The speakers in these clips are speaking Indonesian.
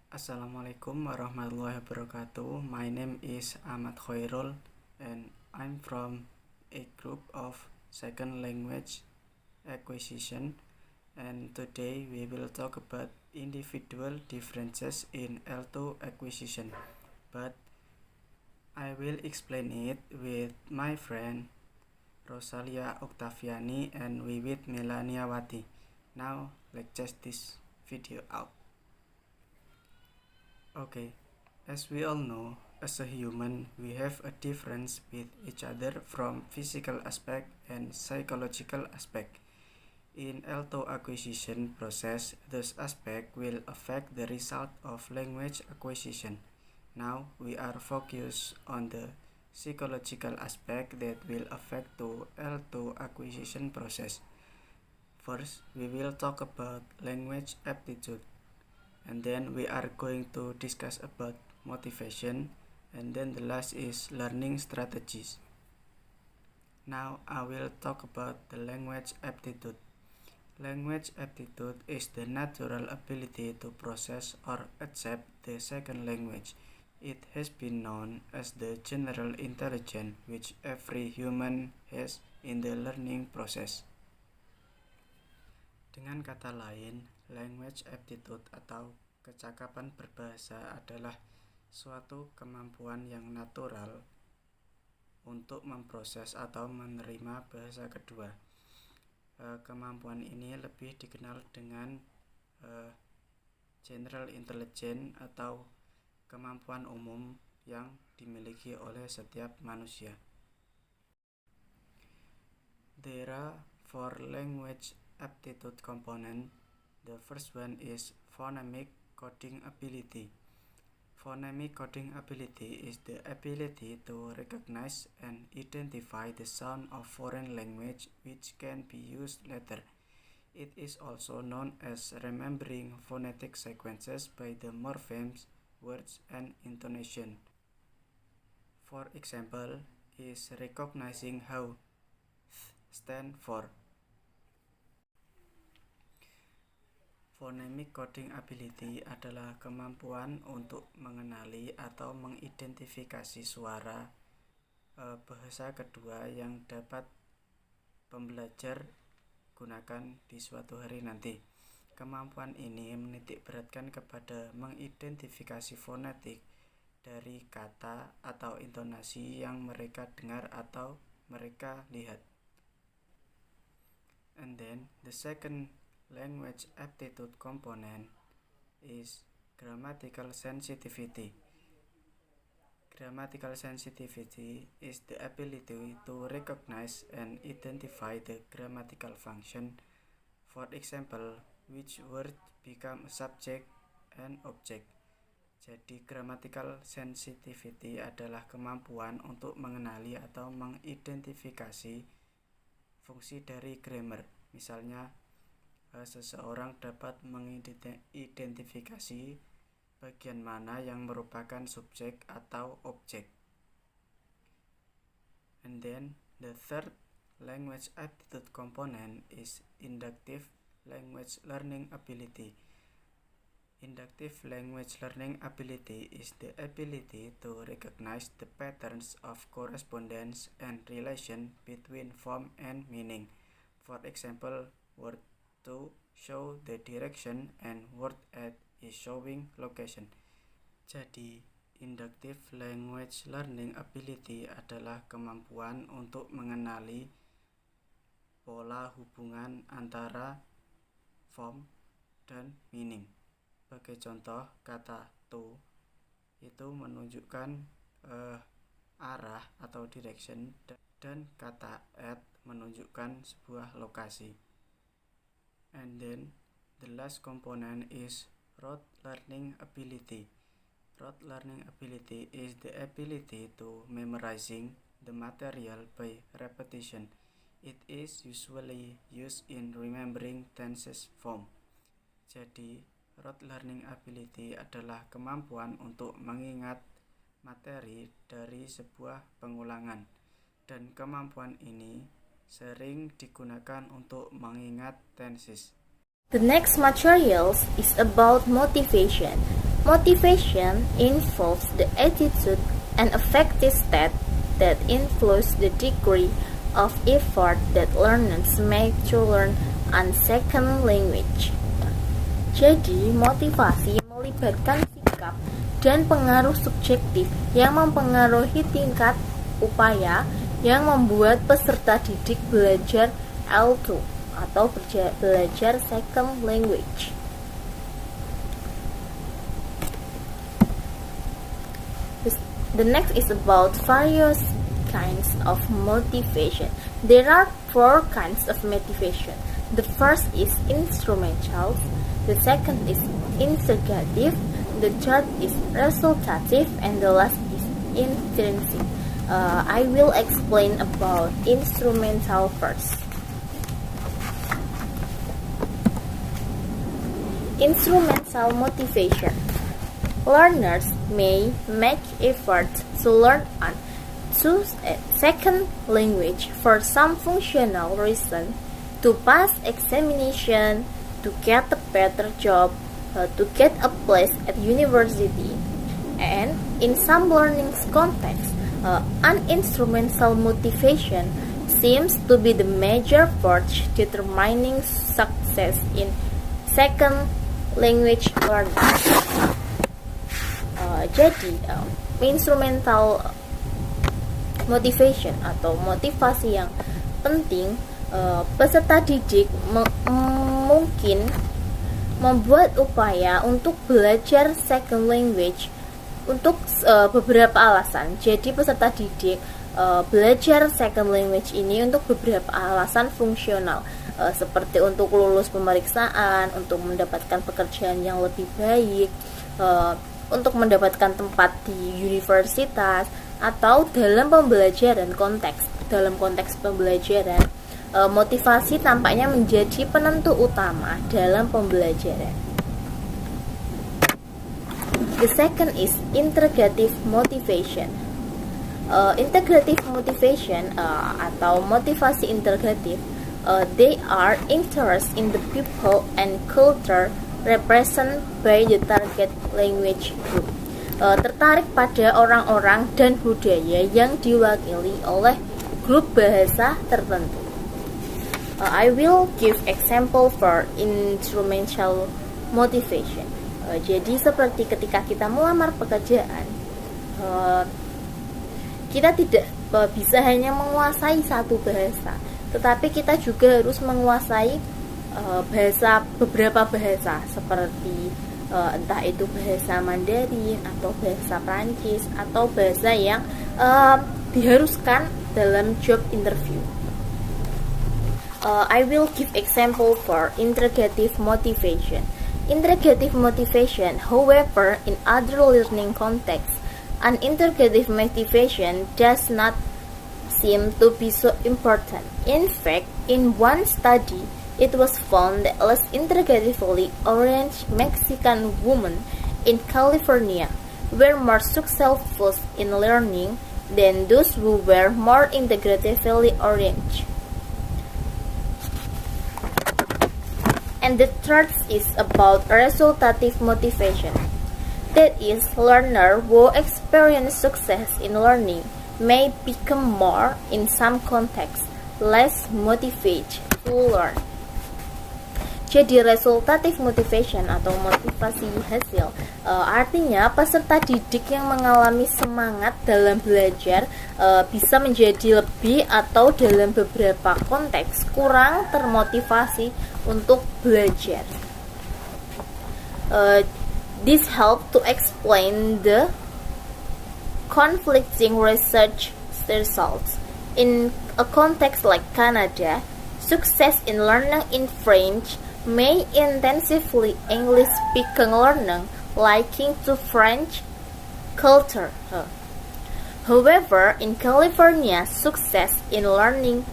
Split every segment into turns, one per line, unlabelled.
Assalamualaikum warahmatullahi wabarakatuh. My name is Ahmad Khairul and I'm from a group of second language acquisition, and today we will talk about individual differences in L2 acquisition, but I will explain it with my friend Rosalia Octaviani and Wiwit Melaniawati. Now let's test this video out. Okay, as we all know, as a human, we have a difference with each other from physical aspect and psychological aspect. In L2 acquisition process, those aspects will affect the result of language acquisition. Now we are focused on the psychological aspect that will affect the L2 acquisition process. First, we will talk about language aptitude, and then we are going to discuss about motivation, and then the last is learning strategies. Now I will talk about the language aptitude. Language aptitude is the natural ability to process or accept the second language. It has been known as the general intelligence which every human has in the learning process. Dengan kata lain, language aptitude atau kecakapan berbahasa adalah suatu kemampuan yang natural untuk memproses atau menerima bahasa kedua. Kemampuan ini lebih dikenal dengan general intelligence atau kemampuan umum yang dimiliki oleh setiap manusia. There are four language aptitude component. The first one is phonemic coding ability. Phonemic coding ability is the ability to recognize and identify the sound of foreign language which can be used later. It is also known as remembering phonetic sequences by the morphemes, words, and intonation. For example, is recognizing how stand for. Phonemic coding ability adalah kemampuan untuk mengenali atau mengidentifikasi suara bahasa kedua yang dapat pembelajar gunakan di suatu hari nanti. Kemampuan ini menitik beratkan kepada mengidentifikasi fonetik dari kata atau intonasi yang mereka dengar atau mereka lihat. And then the second language aptitude component is grammatical sensitivity. Grammatical sensitivity is the ability to recognize and identify the grammatical function. For example, which word become a subject and object. Jadi grammatical sensitivity adalah kemampuan untuk mengenali atau mengidentifikasi fungsi dari grammar. Misalnya, seseorang dapat mengidentifikasi bagian mana yang merupakan subjek atau objek. And then the third language aptitude component is inductive language learning ability. Inductive language learning ability is the ability to recognize the patterns of correspondence and relation between form and meaning. For example, word to show the direction and word at is showing location. Jadi, inductive language learning ability adalah kemampuan untuk mengenali pola hubungan antara form dan meaning. Sebagai contoh, kata to itu menunjukkan arah atau direction, dan kata at menunjukkan sebuah lokasi. And then the last component is rote learning ability. Rote learning ability is the ability to memorizing the material by repetition. It is usually used in remembering tenses form. Jadi, rote learning ability adalah kemampuan untuk mengingat materi dari sebuah pengulangan, dan kemampuan ini sering digunakan untuk mengingat tenses.
The next materials is about motivation. Motivation involves the attitude and affective state that influence the degree of effort that learners make to learn a second language. Jadi, motivasi melibatkan sikap dan pengaruh subjektif yang mempengaruhi tingkat upaya yang membuat peserta didik belajar L2 atau belajar second language. The next is about various kinds of motivation. There are 4 kinds of motivation. The first is instrumental, the second is integrative, the third is resultative, and the last is intrinsic. I will explain about instrumental first. Instrumental motivation. Learners may make efforts to learn a second language for some functional reason, to pass examination, to get a better job, to get a place at university. And in some learning contexts, an instrumental motivation seems to be the major force determining success in second language learning. Jadi, instrumental motivation atau motivasi yang penting, peserta didik mungkin membuat upaya untuk belajar second language untuk beberapa alasan. Jadi peserta didik belajar second language ini untuk beberapa alasan fungsional, seperti untuk lulus pemeriksaan, untuk mendapatkan pekerjaan yang lebih baik, untuk mendapatkan tempat di universitas, atau dalam pembelajaran dalam konteks pembelajaran, motivasi tampaknya menjadi penentu utama dalam pembelajaran. The second is integrative motivation. Integrative motivation atau motivasi integratif, they are interest in the people and culture represented by the target language group. Tertarik pada orang-orang dan budaya yang diwakili oleh grup bahasa tertentu. I will give example for instrumental motivation. Jadi seperti ketika kita melamar pekerjaan, kita tidak bisa hanya menguasai satu bahasa, tetapi kita juga harus menguasai beberapa bahasa, seperti entah itu bahasa Mandarin atau bahasa Prancis atau bahasa yang diharuskan dalam job interview. I will give example for integrative motivation. Integrative motivation, however, in other learning contexts, an integrative motivation does not seem to be so important. In fact, in one study, it was found that less integratively oriented Mexican women in California were more successful in learning than those who were more integratively oriented. And the third is about resultative motivation. That is, learners who experience success in learning may become more, in some contexts, less motivated to learn. Jadi resultative motivation atau motivasi hasil, artinya peserta didik yang mengalami semangat dalam belajar bisa menjadi lebih atau dalam beberapa konteks kurang termotivasi untuk belajar. This helps to explain the conflicting research results. In a context like Canada, success in learning in French may intensively English-speaking learning liking to French culture. However, in California, success in learning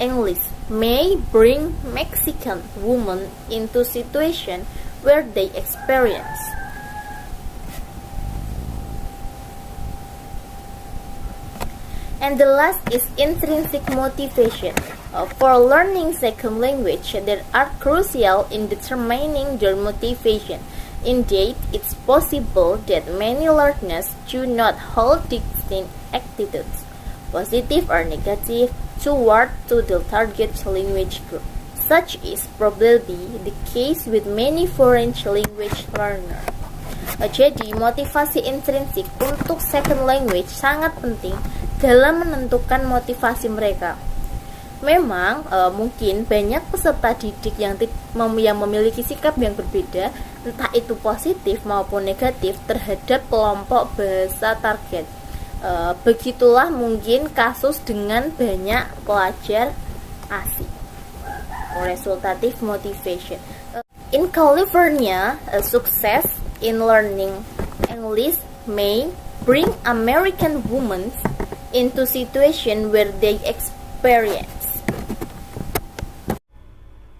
English may bring Mexican women into situation where they experience and the last is intrinsic motivation. For learning second language, that are crucial in determining their motivation. Indeed, it's possible that many learners do not hold distinct attitudes, positive or negative, toward to the target language group. Such is probably the case with many foreign language learners. Jadi, motivasi intrinsik untuk second language sangat penting dalam menentukan motivasi mereka. Memang mungkin banyak peserta didik yang memiliki sikap yang berbeda, entah itu positif maupun negatif terhadap kelompok bahasa target. Begitulah mungkin kasus dengan banyak pelajar asing. Resultative motivation. In California, success in learning English may bring American women into situation where they experience.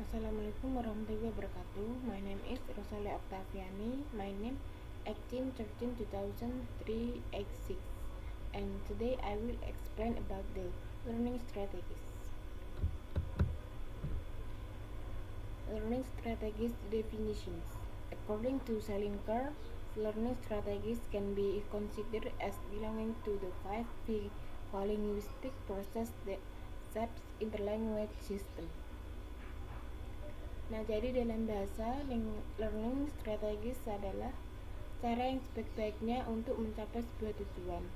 Assalamualaikum warahmatullahi wabarakatuh. My name is Rosalia Octaviani. My name 1813-2003-86. And today I will explain about the learning strategies. Learning strategies definitions. According to Salinker, learning strategies can be considered as belonging to the 5 linguistic process that shapes interlanguage system. Nah, jadi dalam bahasa, learning strategies adalah cara yang sebaik-baiknya untuk mencapai sebuah tujuan.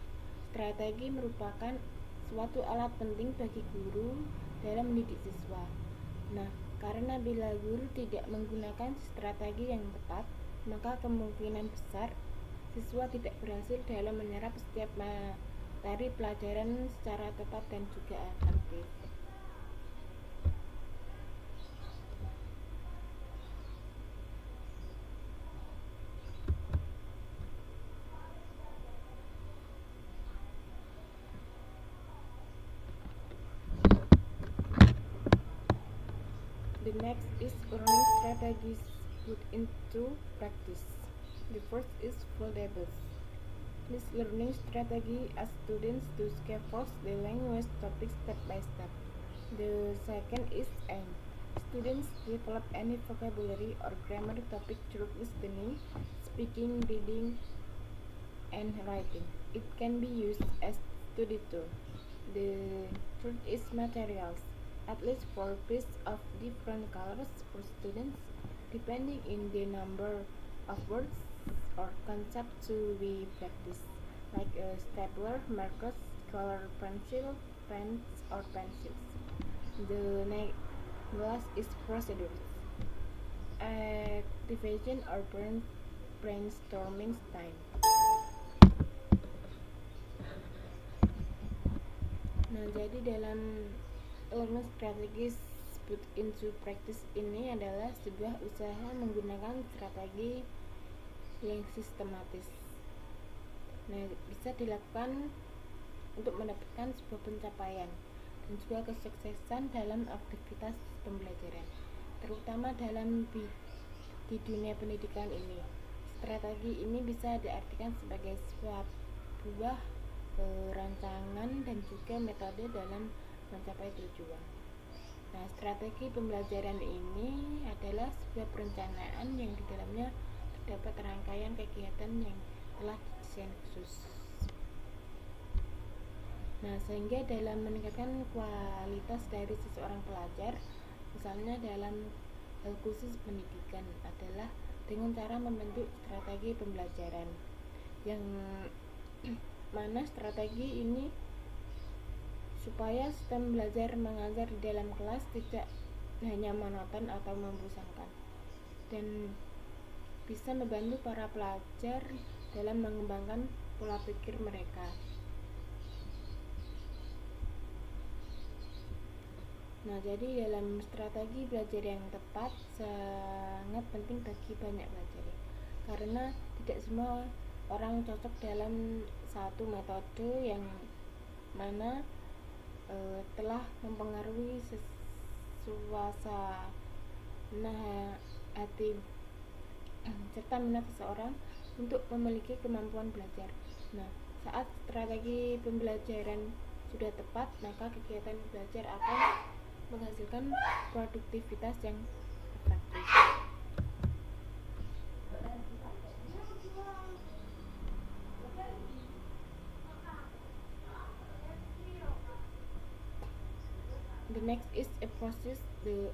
Strategi merupakan suatu alat penting bagi guru dalam mendidik siswa. Nah, karena bila guru tidak menggunakan strategi yang tepat, maka kemungkinan besar siswa tidak berhasil dalam menyerap setiap materi pelajaran secara tepat dan juga efektif. The next is learning strategies put into practice. The first is foldables. This learning strategy asks students to scaffold the language topic step by step. The second is aim. Students develop any vocabulary or grammar topic through listening, speaking, reading, and writing. It can be used as study tool. The third is materials. At least 4 pieces of different colors for students, depending in the number of words or concepts to be practiced, like a stapler, markers, color pencil, pens, or pencils. The last is procedures. Activation or brainstorming time. Nah, jadi dalam learning strategies put into practice ini adalah sebuah usaha menggunakan strategi yang sistematis. Nah, bisa dilakukan untuk mendapatkan sebuah pencapaian dan juga kesuksesan dalam aktivitas pembelajaran, terutama di dunia pendidikan ini. Strategi ini bisa diartikan sebagai sebuah rancangan dan juga metode dalam mencapai tujuan. Nah, strategi pembelajaran ini adalah sebuah perencanaan yang di dalamnya terdapat rangkaian kegiatan yang telah didesain khusus. Nah, sehingga dalam meningkatkan kualitas dari seseorang pelajar, misalnya dalam hal khusus pendidikan, adalah dengan cara membentuk strategi pembelajaran yang mana strategi ini supaya sistem belajar mengajar di dalam kelas tidak hanya monoton atau membosankan dan bisa membantu para pelajar dalam mengembangkan pola pikir mereka. Nah, jadi dalam strategi belajar yang tepat sangat penting bagi banyak pelajar, karena tidak semua orang cocok dalam satu metode yang mana telah mempengaruhi suasana hati serta minat seseorang untuk memiliki kemampuan belajar. Nah, saat strategi pembelajaran sudah tepat, maka kegiatan belajar akan menghasilkan produktivitas yang efektif. Next is a process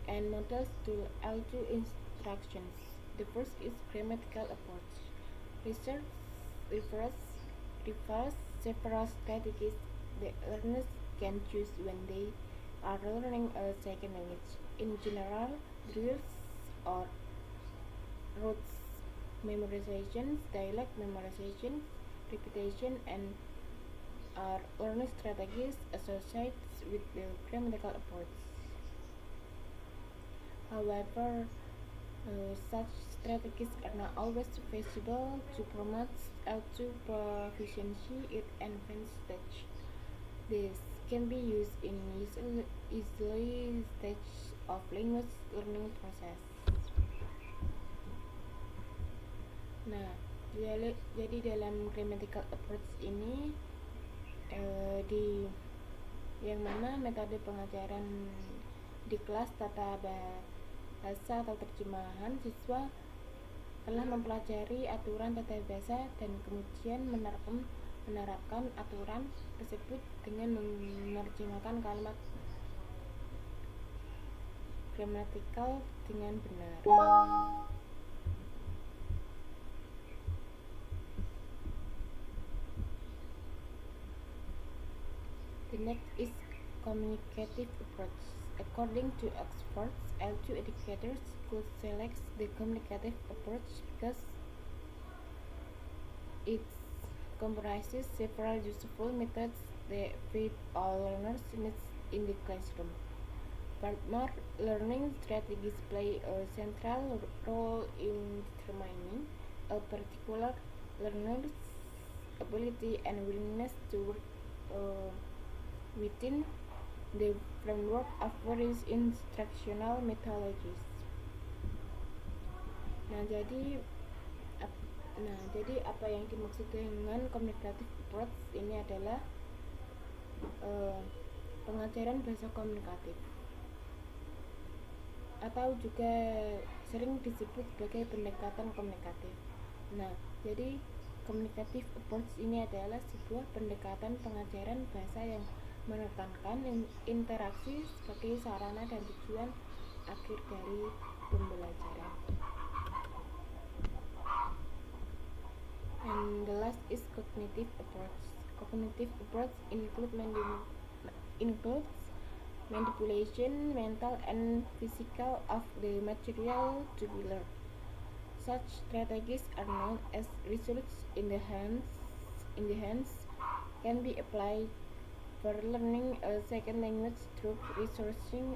and models to L2 instructions. The first is grammatical approach. Research refers several strategies the learners can choose when they are learning a second language. In general, drills or rote memorization, dialect memorization, repetition, and are learning strategies associated with the grammatical approach. However, such strategies are not always feasible to promote L2 proficiency at advanced stage. This can be used in early stage of language learning process. Nah, jadi dalam grammatical approach ini di yang mana metode pengajaran di kelas tata bahasa atau terjemahan, siswa telah mempelajari aturan tata bahasa dan kemudian menerapkan aturan tersebut dengan menerjemahkan kalimat gramatikal dengan benar. The next is communicative approach. According to experts, L2 educators could select the communicative approach because it comprises several useful methods that fit all learners' needs in the classroom. Furthermore, learning strategies play a central role in determining a particular learner's ability and willingness to work within the framework of various instructional methodologies. Nah, jadi apa yang dimaksud dengan communicative approach ini adalah pengajaran bahasa komunikatif, atau juga sering disebut sebagai pendekatan komunikatif. Nah, jadi communicative approach ini adalah sebuah pendekatan pengajaran bahasa yang menekankan interaksi sebagai sarana dan tujuan akhir dari pembelajaran. And the last is cognitive approach. Cognitive approach includes manipulation, mental and physical of the material to be learned. Such strategies are known as results in the hands, can be applied for learning a second language through resourcing,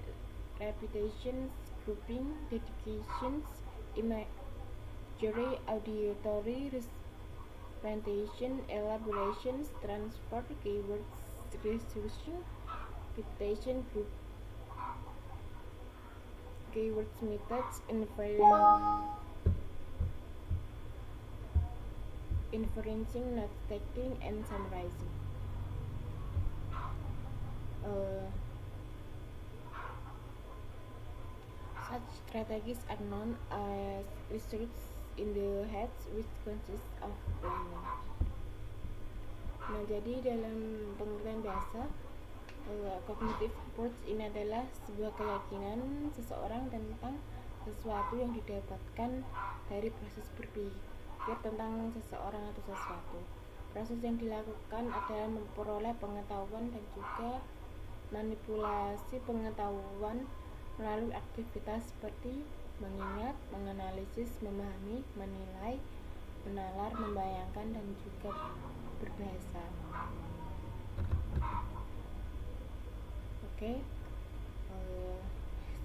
repetitions, grouping, dedications, imagery, auditory representation, elaborations, transfer, keywords, resourcing, repetition, group, keywords methods, inferencing, note-taking, and summarizing. Such strategies are known as research in the heads, which consists of learning. Nah, jadi dalam pengertian bahasa, cognitive approach ini adalah sebuah keyakinan seseorang tentang sesuatu yang didapatkan dari proses berpikir tentang seseorang atau sesuatu. Proses yang dilakukan adalah memperoleh pengetahuan dan juga manipulasi pengetahuan melalui aktivitas seperti mengingat, menganalisis, memahami, menilai, menalar, membayangkan, dan juga berbahasa. Oke,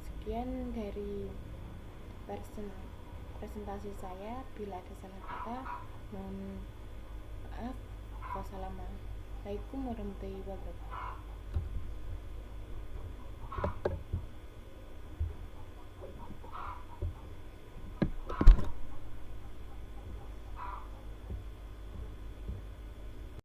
sekian dari presentasi saya. Bila ada salah kata, mohon maaf. Wassalamualaikum warahmatullahi wabarakatuh.